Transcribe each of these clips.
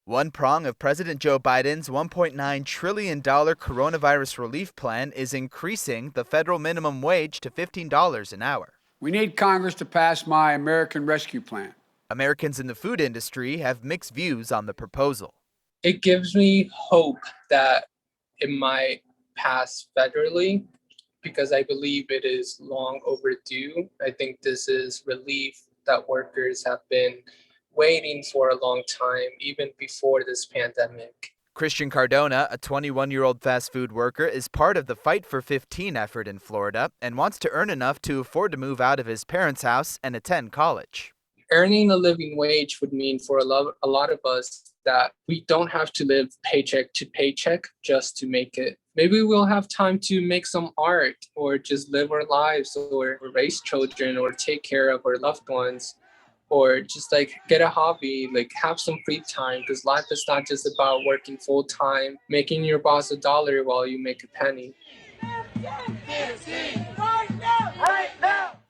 One prong of President Joe Biden's $1.9 trillion coronavirus relief plan is increasing the federal minimum wage to $15 an hour. We need Congress to pass my American Rescue Plan. Americans in the food industry have mixed views on the proposal. It gives me hope that it might pass federally because I believe it is long overdue. I think this is relief that workers have been waiting for a long time, even before this pandemic. Christian Cardona, a 21-year-old fast food worker, is part of the Fight for 15 effort in Florida and wants to earn enough to afford to move out of his parents' house and attend college. Earning a living wage would mean for a lot of us that we don't have to live paycheck to paycheck just to make it. Maybe we'll have time to make some art or just live our lives or raise children or take care of our loved ones or just like get a hobby, like have some free time, because life is not just about working full time, making your boss $1 while you make a penny.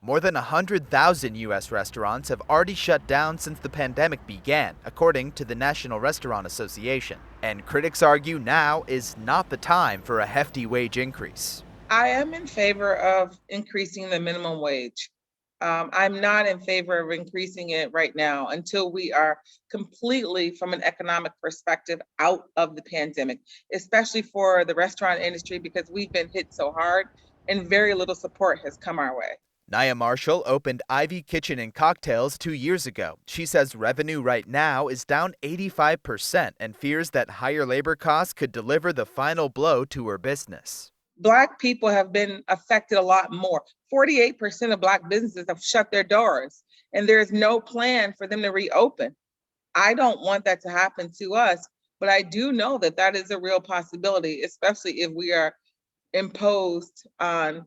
More than 100,000 U.S. restaurants have already shut down since the pandemic began, according to the National Restaurant Association. And critics argue now is not the time for a hefty wage increase. I am in favor of increasing the minimum wage. I'm not in favor of increasing it right now until we are completely, from an economic perspective, out of the pandemic, especially for the restaurant industry, because we've been hit so hard and very little support has come our way. Nia Marshall opened Ivy Kitchen and Cocktails 2 years ago. She says revenue right now is down 85% and fears that higher labor costs could deliver the final blow to her business. Black people have been affected a lot more. 48% of Black businesses have shut their doors, and there's no plan for them to reopen. I don't want that to happen to us, but I do know that that is a real possibility, especially if we are imposed on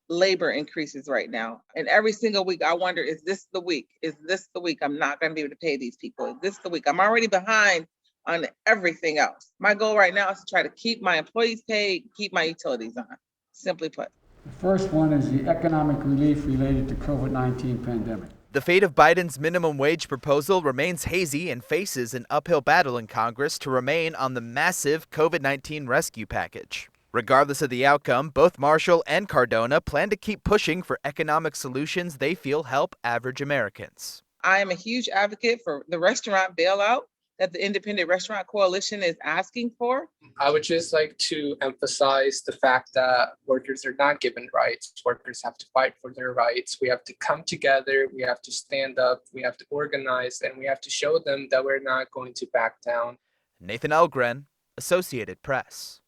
labor increases right now. And every single week, I wonder, is this the week? Is this the week I'm not going to be able to pay these people? Is this the week? I'm already behind on everything else. My goal right now is to try to keep my employees paid, keep my utilities on, simply put. The first one is the economic relief related to COVID-19 pandemic. The fate of Biden's minimum wage proposal remains hazy and faces an uphill battle in Congress to remain on the massive COVID-19 rescue package. Regardless of the outcome, both Marshall and Cardona plan to keep pushing for economic solutions they feel help average Americans. I am a huge advocate for the restaurant bailout that the Independent Restaurant Coalition is asking for. I would just like to emphasize the fact that workers are not given rights. Workers have to fight for their rights. We have to come together. We have to stand up. We have to organize, and we have to show them that we're not going to back down. Nathan Elgren, Associated Press.